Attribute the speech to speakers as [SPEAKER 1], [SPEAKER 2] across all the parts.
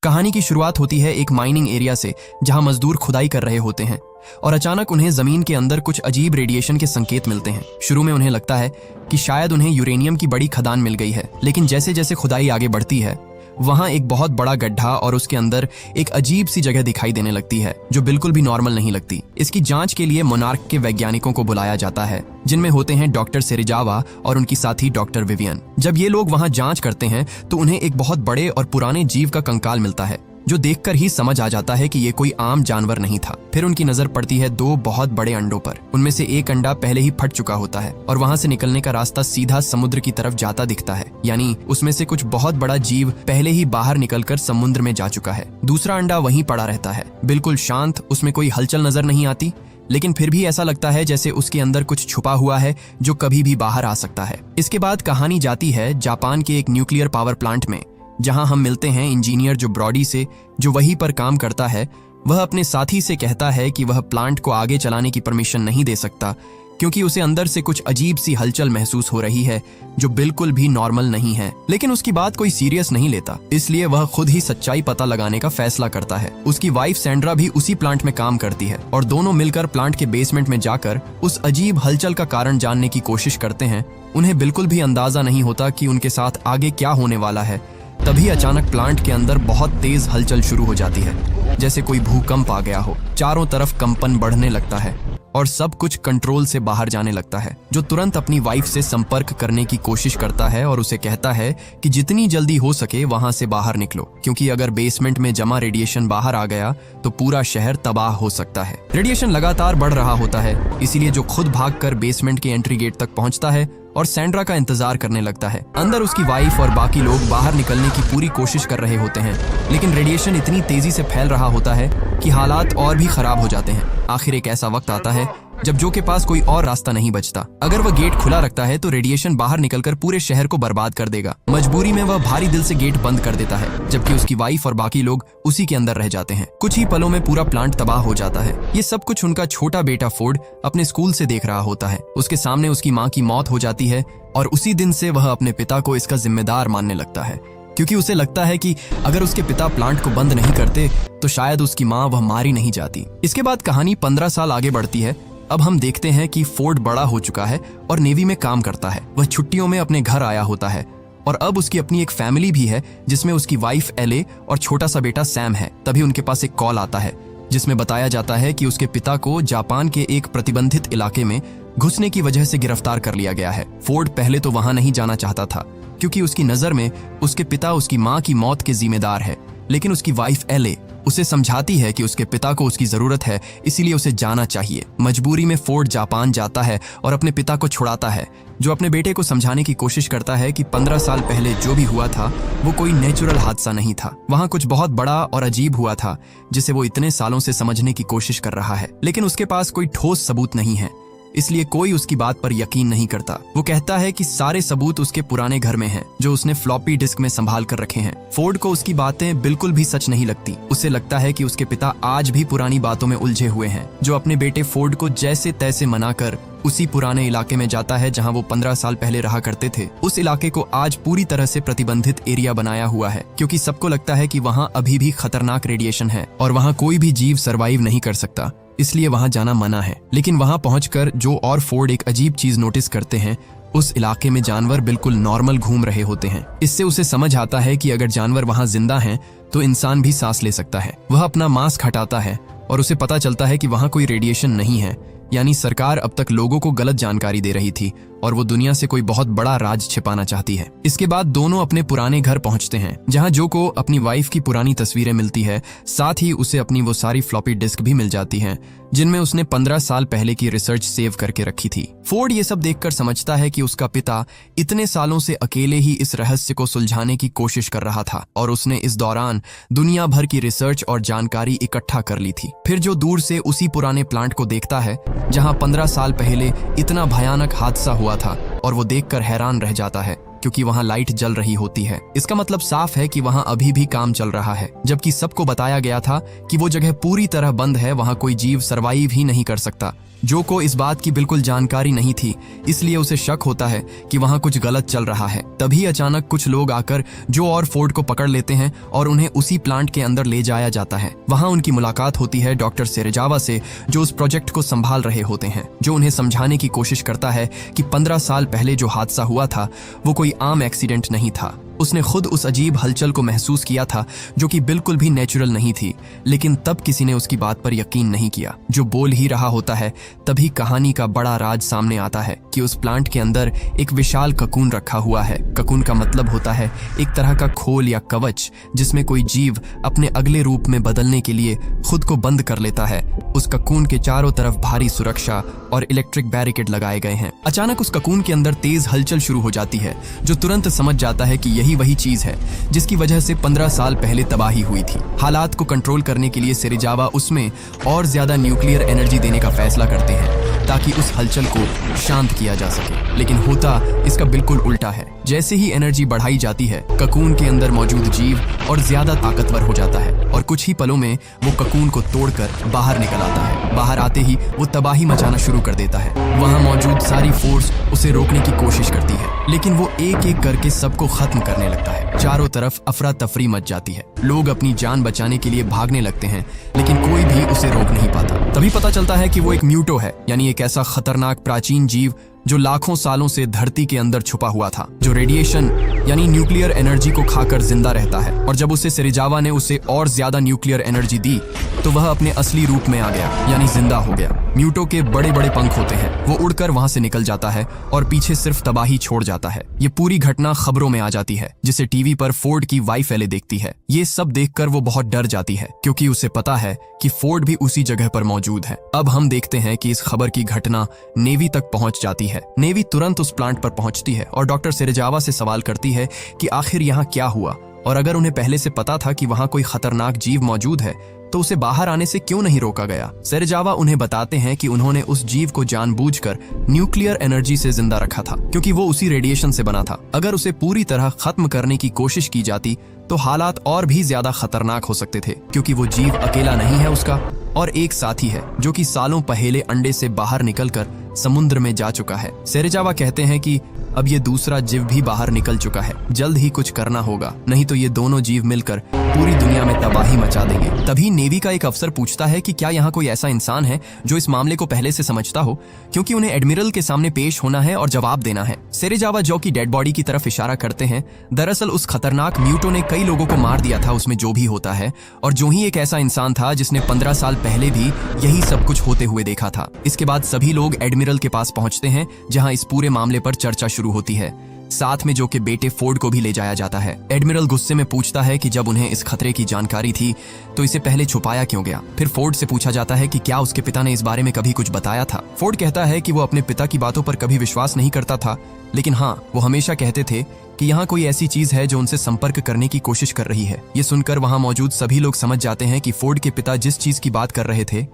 [SPEAKER 1] कहानी की शुरुआत होती है एक माइनिंग एरिया से, जहां मजदूर खुदाई कर रहे होते हैं और अचानक उन्हें जमीन के अंदर कुछ अजीब रेडिएशन के संकेत मिलते हैं। शुरू में उन्हें लगता है कि शायद उन्हें यूरेनियम की बड़ी खदान मिल गई है, लेकिन जैसे जैसे खुदाई आगे बढ़ती है वहां एक बहुत बड़ा गड्ढा और उसके अंदर एक अजीब सी जगह दिखाई देने लगती है जो बिल्कुल भी नॉर्मल नहीं लगती। इसकी जांच के लिए मोनार्क के वैज्ञानिकों को बुलाया जाता है, जिनमें होते हैं डॉक्टर सेरिजावा और उनकी साथी डॉक्टर विवियन। जब ये लोग वहां जांच करते हैं तो उन्हें एक बहुत बड़े और पुराने जीव का कंकाल मिलता है, जो देखकर ही समझ आ जाता है कि ये कोई आम जानवर नहीं था। फिर उनकी नजर पड़ती है दो बहुत बड़े अंडों पर। उनमें से एक अंडा पहले ही फट चुका होता है और वहां से निकलने का रास्ता सीधा समुद्र की तरफ जाता दिखता है, यानी उसमें से कुछ बहुत बड़ा जीव पहले ही बाहर निकलकर समुद्र में जा चुका है। दूसरा अंडा वहीं पड़ा रहता है, बिल्कुल शांत, उसमें कोई हलचल नजर नहीं आती, लेकिन फिर भी ऐसा लगता है जैसे उसके अंदर कुछ छुपा हुआ है जो कभी भी बाहर आ सकता है। इसके बाद कहानी जाती है जापान के एक न्यूक्लियर पावर प्लांट में, जहां हम मिलते हैं इंजीनियर जो ब्रॉडी से, जो वहीं पर काम करता है। वह अपने साथी से कहता है कि वह प्लांट को आगे चलाने की परमिशन नहीं दे सकता, क्योंकि उसे अंदर से कुछ अजीब सी हलचल महसूस हो रही है जो बिल्कुल भी नॉर्मल नहीं है। लेकिन उसकी बात कोई सीरियस नहीं लेता, इसलिए वह खुद ही सच्चाई पता लगाने का फैसला करता है। उसकी वाइफ सैंड्रा भी उसी प्लांट में काम करती है और दोनों मिलकर प्लांट के बेसमेंट में जाकर उस अजीब हलचल का कारण जानने की कोशिश करते हैं। उन्हें बिल्कुल भी अंदाजा नहीं होता कि उनके साथ आगे क्या होने वाला है। तभी अचानक प्लांट के अंदर बहुत तेज हलचल शुरू हो जाती है, जैसे कोई भूकंप आ गया हो। चारों तरफ कंपन बढ़ने लगता है और सब कुछ कंट्रोल से बाहर जाने लगता है, जो तुरंत अपनी वाइफ से संपर्क करने की कोशिश करता है और उसे कहता है कि जितनी जल्दी हो सके वहां से बाहर निकलो, क्योंकि अगर बेसमेंट में जमा रेडिएशन बाहर आ गया तो पूरा शहर तबाह हो सकता है। रेडिएशन लगातार बढ़ रहा होता है, इसीलिए जो खुद भागकर बेसमेंट के एंट्री गेट तक पहुंचता है और सैंड्रा का इंतजार करने लगता है। अंदर उसकी वाइफ और बाकी लोग बाहर निकलने की पूरी कोशिश कर रहे होते हैं, लेकिन रेडिएशन इतनी तेजी से फैल रहा होता है कि हालात और भी खराब हो जाते हैं। आखिर एक ऐसा वक्त आता है जब जो के पास कोई और रास्ता नहीं बचता। अगर वह गेट खुला रखता है तो रेडिएशन बाहर निकलकर पूरे शहर को बर्बाद कर देगा। मजबूरी में वह भारी दिल से गेट बंद कर देता है, जबकि उसकी वाइफ और बाकी लोग उसी के अंदर रह जाते हैं। कुछ ही पलों में पूरा प्लांट तबाह हो जाता है। ये सब कुछ उनका छोटा बेटा फोर्ड अपने स्कूल से देख रहा होता है। उसके सामने उसकी माँ की मौत हो जाती है और उसी दिन से वह अपने पिता को इसका जिम्मेदार मानने लगता है, क्योंकि उसे लगता है कि अगर उसके पिता प्लांट को बंद नहीं करते तो शायद उसकी माँ वह मारी नहीं जाती। इसके बाद कहानी 15 साल आगे बढ़ती है। अब हम देखते हैं कि फोर्ड बड़ा हो चुका है और नेवी में काम करता है। वह छुट्टियों में अपने घर आया होता है और अब उसकी अपनी एक फैमिली भी है, जिसमें उसकी वाइफ एले और छोटा सा बेटा सैम है। तभी उनके पास एक कॉल आता है जिसमें बताया जाता है कि उसके पिता को जापान के एक प्रतिबंधित इलाके में घुसने की वजह से गिरफ्तार कर लिया गया है। फोर्ड पहले तो वहां नहीं जाना चाहता था, क्योंकि उसकी नजर में उसके पिता उसकी माँ की मौत के जिम्मेदार है, लेकिन उसकी वाइफ एले उसे समझाती है कि उसके पिता को उसकी जरूरत है, इसीलिए उसे जाना चाहिए। मजबूरी में फोर्ड जापान जाता है और अपने पिता को छुड़ाता है, जो अपने बेटे को समझाने की कोशिश करता है कि 15 साल पहले जो भी हुआ था वो कोई नेचुरल हादसा नहीं था। वहां कुछ बहुत बड़ा और अजीब हुआ था, जिसे वो इतने सालों से समझने की कोशिश कर रहा है, लेकिन उसके पास कोई ठोस सबूत नहीं है, इसलिए कोई उसकी बात पर यकीन नहीं करता। वो कहता है कि सारे सबूत उसके पुराने घर में हैं, जो उसने फ्लॉपी डिस्क में संभाल कर रखे हैं। फोर्ड को उसकी बातें बिल्कुल भी सच नहीं लगती। उसे लगता है कि उसके पिता आज भी पुरानी बातों में उलझे हुए हैं, जो अपने बेटे फोर्ड को जैसे तैसे मनाकर उसी पुराने इलाके में जाता है जहां वो 15 साल पहले रहा करते थे। उस इलाके को आज पूरी तरह से प्रतिबंधित एरिया बनाया हुआ है, क्योंकि सबको लगता है कि वहां अभी भी खतरनाक रेडिएशन है और वहां कोई भी जीव सरवाइव नहीं कर सकता, इसलिए वहां जाना मना है। लेकिन वहां पहुंचकर जो और फोर्ड एक अजीब चीज नोटिस करते हैं, उस इलाके में जानवर बिल्कुल नॉर्मल घूम रहे होते हैं। इससे उसे समझ आता है कि अगर जानवर वहां जिंदा हैं तो इंसान भी सांस ले सकता है। वह अपना मास्क हटाता है और उसे पता चलता है कि वहां कोई रेडिएशन नहीं है, यानी सरकार अब तक लोगों को गलत जानकारी दे रही थी और वो दुनिया से कोई बहुत बड़ा राज छिपाना चाहती है। इसके बाद दोनों अपने पुराने घर पहुंचते हैं, जहां जो को अपनी वाइफ की पुरानी तस्वीरें मिलती है, साथ ही उसे अपनी वो सारी फ्लॉपी डिस्क भी मिल जाती हैं जिनमें उसने 15 साल पहले की रिसर्च सेव करके रखी थी। फोर्ड ये सब देखकर समझता है कि उसका पिता इतने सालों से अकेले ही इस रहस्य को सुलझाने की कोशिश कर रहा था और उसने इस दौरान दुनिया भर की रिसर्च और जानकारी इकट्ठा कर ली थी। फिर जो दूर से उसी पुराने प्लांट को देखता है जहां 15 साल पहले इतना भयानक हादसा हुआ था, और वो देखकर हैरान रह जाता है क्योंकि वहाँ लाइट जल रही होती है। इसका मतलब साफ है कि वहाँ अभी भी काम चल रहा है, जबकि सबको बताया गया था कि वो जगह पूरी तरह बंद है, वहाँ कोई जीव सरवाइव ही नहीं कर सकता। जो को इस बात की बिल्कुल जानकारी नहीं थी, इसलिए उसे शक होता है कि वहाँ कुछ गलत चल रहा है। तभी अचानक कुछ लोग आकर जो और फोर्ड को पकड़ लेते हैं और उन्हें उसी प्लांट के अंदर ले जाया जाता है। वहाँ उनकी मुलाकात होती है डॉक्टर सेरेजावा से, जो उस प्रोजेक्ट को संभाल रहे होते हैं, जो उन्हें समझाने की कोशिश करता है कि 15 साल पहले जो हादसा हुआ था वो कोई आम एक्सीडेंट नहीं था। उसने खुद उस अजीब हलचल को महसूस किया था जो कि बिल्कुल भी नेचुरल नहीं थी, लेकिन तब किसी ने उसकी बात पर यकीन नहीं किया। जो बोल ही रहा होता है तभी कहानी का बड़ा राज सामने आता है कि उस प्लांट के अंदर एक विशाल ककून रखा हुआ है। ककून का मतलब होता है एक तरह का खोल या कवच, जिसमें कोई जीव अपने अगले रूप में बदलने के लिए खुद को बंद कर लेता है। उस ककून के चारों तरफ भारी सुरक्षा और इलेक्ट्रिक बैरिकेड लगाए गए हैं। अचानक उस ककून के अंदर तेज हलचल शुरू हो जाती है, जो तुरंत समझ जाता है कि यही वही चीज है जिसकी वजह से 15 साल पहले तबाही हुई थी। हालात को कंट्रोल करने के लिए सेरेजावा उसमें और ज्यादा न्यूक्लियर एनर्जी देने का फैसला करते हैं ताकि उस हलचल को शांत किया जा सके, लेकिन होता इसका बिल्कुल उल्टा है। जैसे ही एनर्जी बढ़ाई जाती है, ककून के अंदर मौजूद जीव और ज्यादा ताकतवर हो जाता है और कुछ ही पलों में वो ककून को तोड़कर बाहर निकल आता है। बाहर आते ही वो तबाही मचाना शुरू कर देता है। वहाँ मौजूद सारी फोर्स उसे रोकने की कोशिश करती है, लेकिन वो एक एक करके सबको खत्म करने लगता है। चारों तरफ अफरा तफरी मच जाती है। लोग अपनी जान बचाने के लिए भागने लगते हैं, लेकिन कोई भी उसे रोक नहीं पाता। तभी पता चलता है कि वो एक म्यूटो है, यानी एक ऐसा खतरनाक प्राचीन जीव जो लाखों सालों से धरती के अंदर छुपा हुआ था, जो रेडिएशन यानी न्यूक्लियर एनर्जी को खाकर जिंदा रहता है। और जब उसे सेरेजावा ने उसे और ज्यादा न्यूक्लियर एनर्जी दी तो वह अपने असली रूप में आ गया, यानी जिंदा हो गया। म्यूटो के बड़े बड़े पंख होते हैं, वो उड़कर वहां से निकल जाता है और पीछे सिर्फ तबाही छोड़ जाता है। ये पूरी घटना खबरों में आ जाती है, जिसे टीवी पर फोर्ड की वाइफ एले देखती है। ये सब देखकर वो बहुत डर जाती है, क्योंकि उसे पता है कि फोर्ड भी उसी जगह पर मौजूद है। अब हम देखते हैं कि इस खबर की घटना नेवी तक पहुंच जाती है। नेवी तुरंत उस प्लांट पर पहुंचती है और डॉक्टर सेरेजावा से सवाल करती है कि आखिर यहाँ क्या हुआ, और अगर उन्हें पहले से पता था कि वहाँ कोई खतरनाक जीव मौजूद है तो उसे बाहर आने से क्यों नहीं रोका गया। सेरेजावा उन्हें बताते हैं कि उन्होंने उस जीव को जानबूझकर न्यूक्लियर एनर्जी से जिंदा रखा था, क्योंकि वो उसी रेडिएशन से बना था। अगर उसे पूरी तरह खत्म करने की कोशिश की जाती तो हालात और भी ज्यादा खतरनाक हो सकते थे, क्योंकि वो जीव अकेला नहीं है उसका और एक साथी है जो कि सालों पहले अंडे से बाहर निकलकर समुद्र में जा चुका है। सेरेजावा कहते हैं कि अब ये दूसरा जीव भी बाहर निकल चुका है, जल्द ही कुछ करना होगा, नहीं तो ये दोनों जीव मिलकर पूरी दुनिया में तबाही मचा देंगे। तभी नेवी का एक अफसर पूछता है कि क्या यहाँ कोई ऐसा इंसान है जो इस मामले को पहले से समझता हो, क्योंकि उन्हें एडमिरल के सामने पेश होना है और जवाब देना है। सेरेजावा जो की डेड बॉडी की तरफ इशारा करते हैं। दरअसल उस खतरनाक म्यूटो ने कई लोगों को मार दिया था, उसमें जो भी होता है, और जो ही एक ऐसा इंसान था जिसने 15 साल पहले भी यही सब कुछ होते हुए देखा था। इसके बाद सभी लोग एडमिरल के पास पहुंचते हैं, जहां इस पूरे मामले पर चर्चा शुरू होती है। साथ में जो के बेटे फोर्ड को भी ले जाया जाता है। एडमिरल गुस्से में पूछता है कि जब उन्हें इस खतरे की जानकारी थी तो इसे पहले छुपाया क्यों गया। फिर फोर्ड से पूछा जाता है कि क्या उसके पिता ने इस बारे में कभी कुछ बताया था। फोर्ड कहता है कि वो अपने पिता की बातों पर कभी विश्वास नहीं करता था, लेकिन हाँ, वो हमेशा कहते थे कि यहाँ कोई ऐसी चीज है जो उनसे संपर्क करने की कोशिश कर रही है। ये सुनकर वहाँ मौजूद सभी लोग समझ जाते हैं कि फोर्ड के पिता जिस चीज की बात कर रहे थे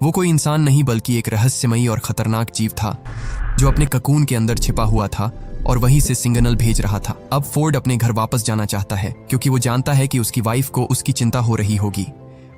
[SPEAKER 1] वो कोई इंसान नहीं बल्कि एक रहस्यमयी और खतरनाक जीव था जो अपने ककून के अंदर छिपा हुआ था और वहीं से सिग्नल भेज रहा था। अब फोर्ड अपने घर वापस जाना चाहता है, क्योंकि वो जानता है कि उसकी वाइफ को उसकी चिंता हो रही होगी।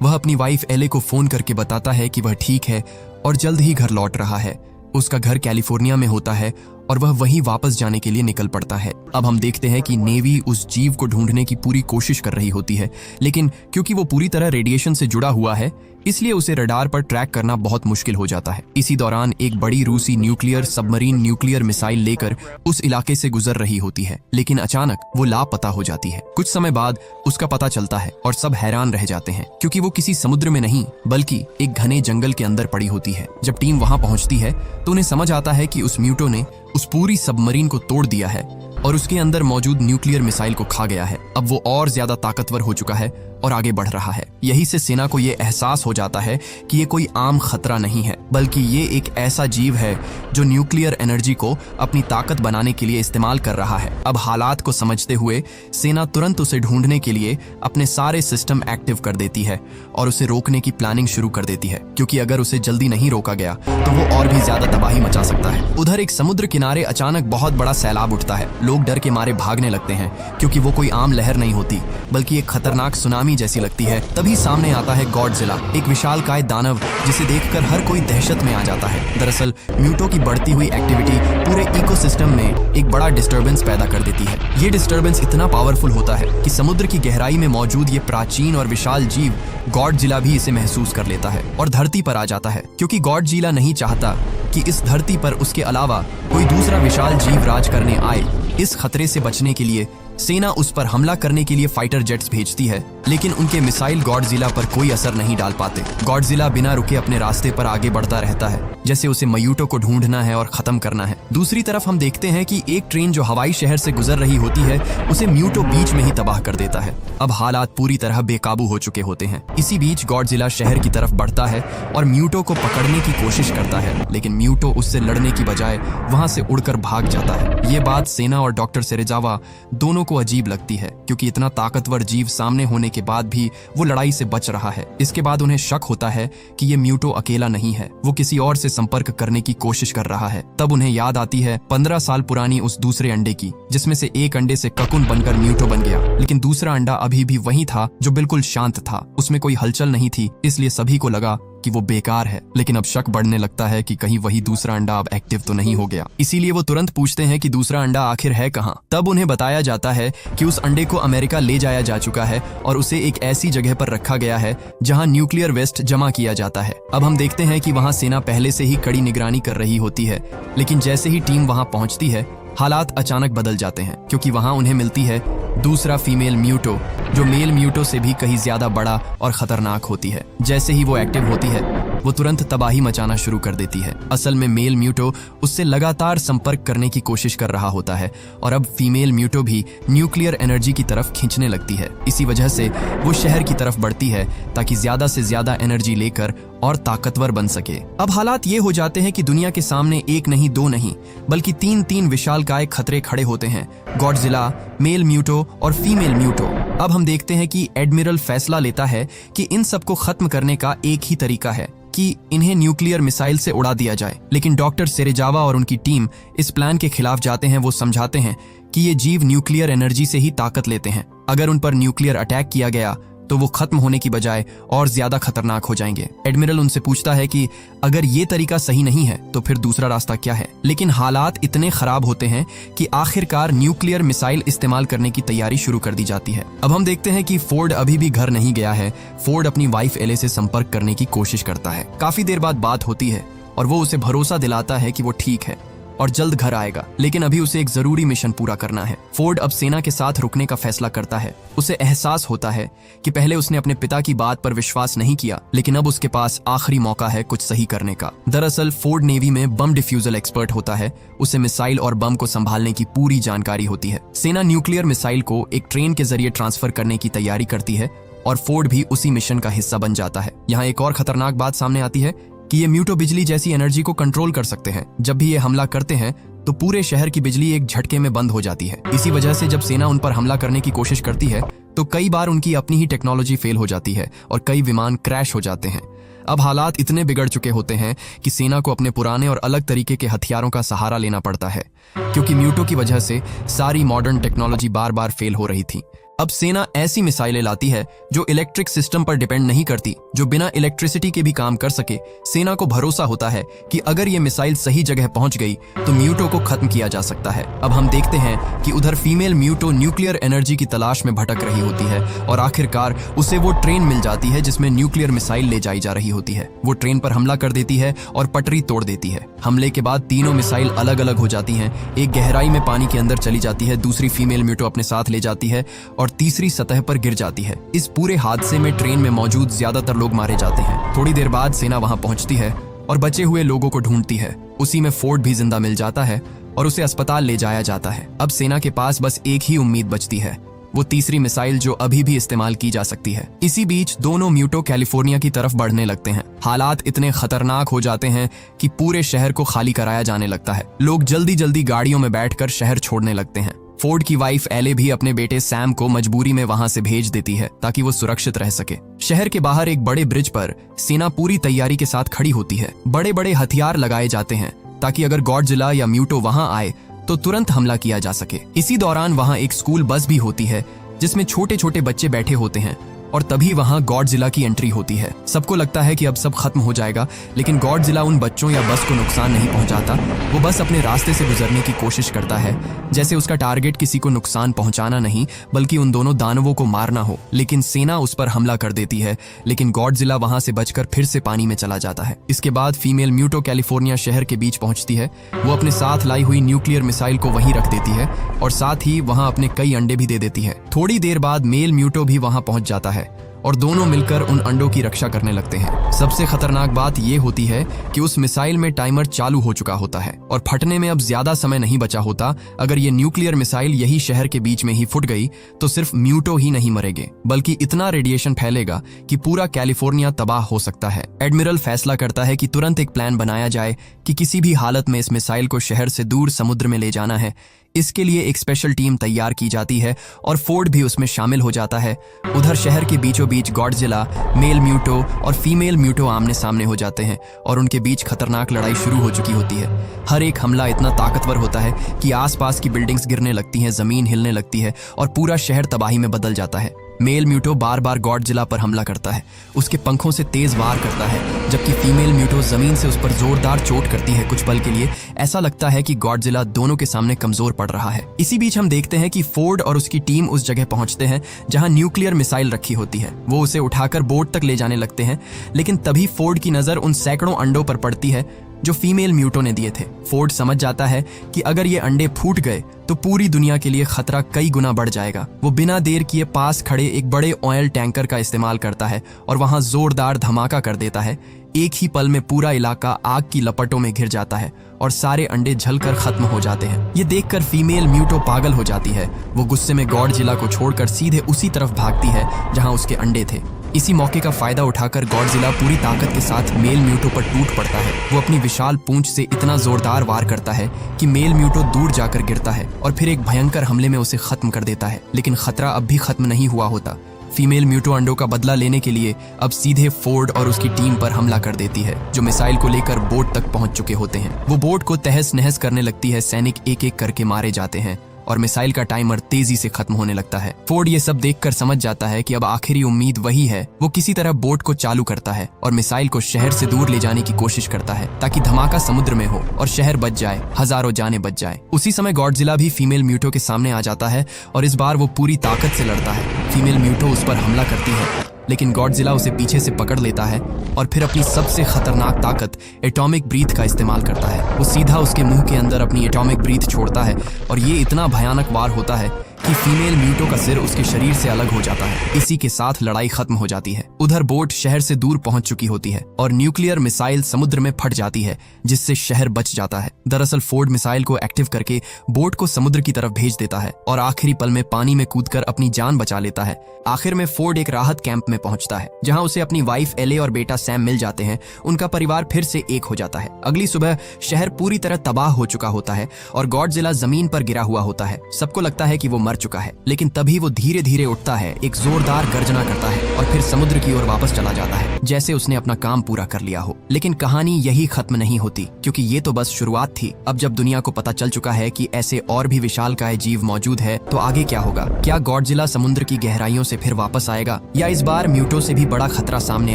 [SPEAKER 1] वह अपनी वाइफ एले को फोन करके बताता है कि वह ठीक है और जल्द ही घर लौट रहा है। उसका घर कैलिफोर्निया में होता है और वह वहीं वापस जाने के लिए निकल पड़ता है। अब हम देखते हैं कि नेवी उस जीव को ढूंढने की पूरी कोशिश कर रही होती है, लेकिन क्योंकि वो पूरी तरह रेडिएशन से जुड़ा हुआ है इसलिए उसे रडार पर ट्रैक करना बहुत मुश्किल हो जाता है। इसी दौरान एक बड़ी रूसी न्यूक्लियर सबमरीन न्यूक्लियर मिसाइल लेकर उस इलाके से गुजर रही होती है, लेकिन अचानक वो लापता हो जाती है। कुछ समय बाद उसका पता चलता है और सब हैरान रह जाते हैं, क्योंकि वो किसी समुद्र में नहीं बल्कि एक घने जंगल के अंदर पड़ी होती है। जब टीम वहां पहुंचती है तो उन्हें समझ आता है कि उस म्यूटो ने उस पूरी सबमरीन को तोड़ दिया है और उसके अंदर मौजूद न्यूक्लियर मिसाइल को खा गया है। अब वो और ज्यादा ताकतवर हो चुका है और आगे बढ़ रहा है। यही से सेना को ये एहसास हो जाता है कि ये कोई आम खतरा नहीं है, बल्कि ये एक ऐसा जीव है जो न्यूक्लियर एनर्जी को अपनी ताकत बनाने के लिए इस्तेमाल कर रहा है। अब हालात को समझते हुए सेना तुरंत उसे ढूंढने के लिए अपने सारे सिस्टम एक्टिव कर देती है और उसे रोकने की प्लानिंग शुरू कर देती है, क्योंकि अगर उसे जल्दी नहीं रोका गया तो वो और भी ज्यादा तबाही मचा सकता है। उधर एक समुद्र किनारे अचानक बहुत बड़ा सैलाब उठता है। लोग डर के मारे भागने लगते हैं क्योंकि वो कोई आम लहर नहीं होती बल्कि एक खतरनाक सुनामी जैसी लगती है। तभी सामने आता है गॉडजिला, एक विशालकाय दानव जिसे देखकर हर कोई दहशत में आ जाता है। दरअसल म्यूटो की बढ़ती हुई एक्टिविटी पूरे इकोसिस्टम में एक बड़ा डिस्टर्बेंस पैदा कर देती है। ये डिस्टर्बेंस इतना पावरफुल होता है कि समुद्र की गहराई में मौजूद ये प्राचीन और विशाल जीव गॉडजिला भी इसे महसूस कर लेता है और धरती पर आ जाता है, क्योंकि गॉडजिला नहीं चाहता कि इस धरती पर उसके अलावा कोई दूसरा विशाल जीव राज करने आए। इस खतरे से बचने के लिए सेना उस पर हमला करने के लिए फाइटर जेट्स भेजती है, लेकिन उनके मिसाइल गॉडजिला पर कोई असर नहीं डाल पाते। गॉडजिला बिना रुके अपने रास्ते पर आगे बढ़ता रहता है, जैसे उसे म्यूटो को ढूंढना है और खत्म करना है। दूसरी तरफ हम देखते हैं कि एक ट्रेन जो हवाई शहर से गुजर रही होती है उसे म्यूटो बीच में ही तबाह कर देता है। अब हालात पूरी तरह बेकाबू हो चुके होते हैं। इसी बीच गॉडजिला शहर की तरफ बढ़ता है और म्यूटो को पकड़ने की कोशिश करता है, लेकिन म्यूटो उससे लड़ने की बजाय वहां से उड़कर भाग जाता है। ये बात सेना और डॉक्टर सेरेजावा दोनों को अजीब लगती है, क्योंकि इतना ताकतवर जीव सामने होने के बाद भी वो लड़ाई से बच रहा है। इसके बाद उन्हें शक होता है कि ये म्यूटो अकेला नहीं है, वो किसी और से संपर्क करने की कोशिश कर रहा है। तब उन्हें याद आती है 15 साल पुरानी उस दूसरे अंडे की, जिसमें से एक अंडे से ककुन बनकर म्यूटो बन गया, लेकिन दूसरा अंडा अभी भी वही था जो बिल्कुल शांत था। उसमें कोई हलचल नहीं थी, इसलिए सभी को लगा कि वो बेकार है। लेकिन अब शक बढ़ने लगता है कि कहीं वही दूसरा अंडा अब एक्टिव तो नहीं हो गया। इसीलिए वो तुरंत पूछते हैं कि दूसरा अंडा आखिर है कहाँ। तब उन्हें बताया जाता है कि उस अंडे को अमेरिका ले जाया जा चुका है और उसे एक ऐसी जगह पर रखा गया है जहां न्यूक्लियर वेस्ट जमा किया जाता है। अब हम देखते हैं कि वहां सेना पहले से ही कड़ी निगरानी कर रही होती है, लेकिन जैसे ही टीम वहां पहुंचती है हालात अचानक बदल जाते हैं, क्योंकि वहां उन्हें मिलती है दूसरा फीमेल म्यूटो, जो मेल म्यूटो से भी कहीं ज्यादा बड़ा और खतरनाक होती है। जैसे ही वो एक्टिव होती है वो तुरंत तबाही मचाना शुरू कर देती है। असल में मेल म्यूटो उससे लगातार संपर्क करने की कोशिश कर रहा होता है और अब फीमेल म्यूटो भी न्यूक्लियर एनर्जी की तरफ खींचने लगती है। इसी वजह से वो शहर की तरफ बढ़ती है ताकि ज्यादा से ज्यादा एनर्जी लेकर और ताकतवर बन सके। अब हालात ये हो जाते हैं कि दुनिया के सामने एक नहीं, दो नहीं, बल्कि तीन विशालकाय खतरे खड़े होते हैं, गॉडजिला, मेल म्यूटो और फीमेल म्यूटो। अब हम देखते हैं कि एडमिरल फैसला लेता है कि इन सबको खत्म करने का एक ही तरीका है कि इन्हें न्यूक्लियर मिसाइल से उड़ा दिया जाए। लेकिन डॉक्टर सेरेजावा और उनकी टीम इस प्लान के खिलाफ जाते हैं। वो समझाते हैं कि ये जीव न्यूक्लियर एनर्जी से ही ताकत लेते हैं। अगर उन पर न्यूक्लियर अटैक किया गया तो वो खत्म होने की बजाय और ज्यादा खतरनाक हो जाएंगे। एडमिरल उनसे पूछता है कि अगर ये तरीका सही नहीं है तो फिर दूसरा रास्ता क्या है। लेकिन हालात इतने खराब होते हैं कि आखिरकार न्यूक्लियर मिसाइल इस्तेमाल करने की तैयारी शुरू कर दी जाती है। अब हम देखते हैं कि फोर्ड अभी भी घर नहीं गया है। फोर्ड अपनी वाइफ एले से संपर्क करने की कोशिश करता है। काफी देर बाद बात होती है और वो उसे भरोसा दिलाता है कि वो ठीक है और जल्द घर आएगा, लेकिन अभी उसे एक जरूरी मिशन पूरा करना है। फोर्ड अब सेना के साथ रुकने का फैसला करता है। उसे एहसास होता है कि पहले उसने अपने पिता की बात पर विश्वास नहीं किया, लेकिन अब उसके पास आखिरी मौका है कुछ सही करने का। दरअसल फोर्ड नेवी में बम डिफ्यूजल एक्सपर्ट होता है। उसे मिसाइल और बम को संभालने की पूरी जानकारी होती है। सेना न्यूक्लियर मिसाइल को एक ट्रेन के जरिए ट्रांसफर करने की तैयारी करती है और फोर्ड भी उसी मिशन का हिस्सा बन जाता है। यहाँ एक और खतरनाक बात सामने आती है कि ये म्यूटो बिजली जैसी एनर्जी को कंट्रोल कर सकते हैं। जब भी ये हमला करते हैं तो पूरे शहर की बिजली एक झटके में बंद हो जाती है। इसी वजह से जब सेना उन पर हमला करने की कोशिश करती है तो कई बार उनकी अपनी ही टेक्नोलॉजी फेल हो जाती है और कई विमान क्रैश हो जाते हैं। अब हालात इतने बिगड़ चुके होते हैं कि सेना को अपने पुराने और अलग तरीके के हथियारों का सहारा लेना पड़ता है, क्योंकि म्यूटो की वजह से सारी मॉडर्न टेक्नोलॉजी बार बार फेल हो रही थी। अब सेना ऐसी मिसाइलें लाती है जो इलेक्ट्रिक सिस्टम पर डिपेंड नहीं करती, जो बिना इलेक्ट्रिसिटी के भी काम कर सके। सेना को भरोसा होता है कि अगर ये मिसाइल सही जगह पहुंच गई तो म्यूटो को खत्म किया जा सकता है। अब हम देखते हैं कि उधर फीमेल म्यूटो न्यूक्लियर एनर्जी की तलाश में भटक रही होती है और आखिरकार उसे वो ट्रेन मिल जाती है जिसमें न्यूक्लियर मिसाइल ले जाई जा रही होती है। वो ट्रेन पर हमला कर देती है और पटरी तोड़ देती है। हमले के बाद तीनों मिसाइल अलग अलग हो जाती हैं। एक गहराई में पानी के अंदर चली जाती है, दूसरी फीमेल म्यूटो अपने साथ ले जाती है और तीसरी सतह पर गिर जाती है। इस पूरे हादसे में ट्रेन में मौजूद ज्यादातर लोग मारे जाते हैं। थोड़ी देर बाद सेना वहां पहुंचती है और बचे हुए लोगों को ढूंढती है। उसी में फोर्ड भी जिंदा मिल जाता है और उसे अस्पताल ले जाया जाता है। अब सेना के पास बस एक ही उम्मीद बचती है, वो तीसरी मिसाइल जो अभी भी इस्तेमाल की जा सकती है। इसी बीच दोनों म्यूटो कैलिफोर्निया की तरफ बढ़ने लगते हैं। हालात इतने खतरनाक हो जाते हैं कि पूरे शहर को खाली कराया जाने लगता है। लोग जल्दी जल्दी गाड़ियों में बैठकर शहर छोड़ने लगते हैं। फोर्ड की वाइफ एले भी अपने बेटे सैम को मजबूरी में वहां से भेज देती है ताकि वो सुरक्षित रह सके। शहर के बाहर एक बड़े ब्रिज पर सेना पूरी तैयारी के साथ खड़ी होती है। बड़े बड़े हथियार लगाए जाते हैं ताकि अगर गॉडजिला या म्यूटो वहां आए तो तुरंत हमला किया जा सके। इसी दौरान वहां एक स्कूल बस भी होती है जिसमें छोटे छोटे बच्चे बैठे होते हैं और तभी वहां गॉडजिला की एंट्री होती है। सबको लगता है कि अब सब खत्म हो जाएगा, लेकिन गॉडजिला उन बच्चों या बस को नुकसान नहीं पहुंचाता। वो बस अपने रास्ते से गुजरने की कोशिश करता है, जैसे उसका टारगेट किसी को नुकसान पहुंचाना नहीं बल्कि उन दोनों दानवों को मारना हो। लेकिन सेना उस पर हमला कर देती है, लेकिन गॉडजिला वहां से बचकर फिर से पानी में चला जाता है। इसके बाद फीमेल म्यूटो कैलिफोर्निया शहर के बीच पहुंचती है। वो अपने साथ लाई हुई न्यूक्लियर मिसाइल को वहीं रख देती है और साथ ही वहां अपने कई अंडे भी दे देती है। थोड़ी देर बाद मेल म्यूटो भी वहां पहुंच जाता है और दोनों मिलकर उन अंडों की रक्षा करने लगते हैं। सबसे खतरनाक बात यह होती है कि उस मिसाइल में टाइमर चालू हो चुका होता है और फटने में अब ज्यादा समय नहीं बचा होता। अगर ये न्यूक्लियर मिसाइल यही शहर के बीच में ही फुट गई तो सिर्फ म्यूटो ही नहीं मरेंगे, बल्कि इतना रेडिएशन फैलेगा कि पूरा कैलिफोर्निया तबाह हो सकता है। एडमिरल फैसला करता है कि तुरंत एक प्लान बनाया जाए कि किसी भी हालत में इस मिसाइल को शहर से दूर समुद्र में ले जाना है। इसके लिए एक स्पेशल टीम तैयार की जाती है और फोर्ड भी उसमें शामिल हो जाता है। उधर शहर के बीचों बीच गॉडजिला, मेल म्यूटो और फीमेल म्यूटो आमने सामने हो जाते हैं और उनके बीच खतरनाक लड़ाई शुरू हो चुकी होती है। हर एक हमला इतना ताकतवर होता है कि आसपास की बिल्डिंग्स गिरने लगती हैं, जमीन हिलने लगती है और पूरा शहर तबाही में बदल जाता है। मेल म्यूटो बार बार गॉडजिला पर हमला करता है, उसके पंखों से तेज वार करता है, जबकि फीमेल म्यूटो जमीन से उस पर जोरदार चोट करती है। कुछ पल के लिए ऐसा लगता है कि गॉडजिला दोनों के सामने कमजोर पड़ रहा है। इसी बीच हम देखते हैं कि फोर्ड और उसकी टीम उस जगह पहुंचते हैं जहां न्यूक्लियर मिसाइल रखी होती है। वो उसे उठाकर बोट तक ले जाने लगते हैं, लेकिन तभी फोर्ड की नजर उन सैकड़ों अंडों पर पड़ती है जो फीमेल म्यूटो ने दिए थे। फोर्ड समझ जाता है कि अगर ये अंडे फूट गए तो पूरी दुनिया के लिए खतरा कई गुना बढ़ जाएगा। वो बिना देर किए पास खड़े एक बड़े ऑयल टैंकर का इस्तेमाल करता है और वहां जोरदार धमाका कर देता है। एक ही पल में पूरा इलाका आग की लपटों में घिर जाता है और सारे अंडे जलकर खत्म हो जाते हैं। ये देखकर फीमेल म्यूटो पागल हो जाती है। वो गुस्से में गॉडजिला को छोड़कर सीधे उसी तरफ भागती है जहां उसके अंडे थे। इसी मौके का फायदा उठाकर गॉडजिला पूरी ताकत के साथ मेल म्यूटो पर टूट पड़ता है। वो अपनी विशाल पूंछ से इतना जोरदार वार करता है कि मेल म्यूटो दूर जाकर गिरता है और फिर एक भयंकर हमले में उसे खत्म कर देता है। लेकिन खतरा अब भी खत्म नहीं हुआ होता। फीमेल म्यूटो अंडों का बदला लेने के लिए अब सीधे फोर्ड और उसकी टीम पर हमला कर देती है, जो मिसाइल को लेकर बोट तक पहुंच चुके होते हैं। वो बोट को तहस नहस करने लगती है, सैनिक एक एक करके मारे जाते हैं और मिसाइल का टाइमर तेजी से खत्म होने लगता है। फोर्ड ये सब देखकर समझ जाता है कि अब आखिरी उम्मीद वही है। वो किसी तरह बोट को चालू करता है और मिसाइल को शहर से दूर ले जाने की कोशिश करता है ताकि धमाका समुद्र में हो और शहर बच जाए, हजारों जानें बच जाए। उसी समय गॉडजिला भी फीमेल म्यूटो के सामने आ जाता है और इस बार वो पूरी ताकत से लड़ता है। फीमेल म्यूटो उस पर हमला करती है, लेकिन गॉडजिला उसे पीछे से पकड़ लेता है और फिर अपनी सबसे खतरनाक ताकत एटॉमिक ब्रीथ का इस्तेमाल करता है। वो सीधा उसके मुंह के अंदर अपनी एटॉमिक ब्रीथ छोड़ता है और ये इतना भयानक वार होता है कि फीमेल म्यूटो का सिर उसके शरीर से अलग हो जाता है। इसी के साथ लड़ाई खत्म हो जाती है। उधर बोट शहर से दूर पहुंच चुकी होती है और न्यूक्लियर मिसाइल समुद्र में फट जाती है, जिससे शहर बच जाता है। दरअसल फोर्ड मिसाइल को एक्टिव करके बोट को समुद्र की तरफ भेज देता है और आखिरी पल में पानी में कूदकर अपनी जान बचा लेता है। आखिर में फोर्ड एक राहत कैंप में पहुंचता है जहां उसे अपनी वाइफ एले और बेटा सैम मिल जाते हैं। उनका परिवार फिर से एक हो जाता है। अगली सुबह शहर पूरी तरह तबाह हो चुका होता है और गॉडजिला जमीन पर गिरा हुआ होता है। सबको लगता है कि वो मर चुका है, लेकिन तभी वो धीरे धीरे उठता है, एक जोरदार गर्जना करता है और फिर समुद्र की ओर वापस चला जाता है, जैसे उसने अपना काम पूरा कर लिया हो। लेकिन कहानी यही खत्म नहीं होती, क्योंकि ये तो बस शुरुआत थी। अब जब दुनिया को पता चल चुका है कि ऐसे और भी विशालकाय जीव मौजूद है, तो आगे क्या होगा? क्या गॉडजिला समुद्र की गहराइयों से फिर वापस आएगा या इस बार म्यूटो से भी बड़ा खतरा सामने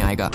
[SPEAKER 1] आएगा?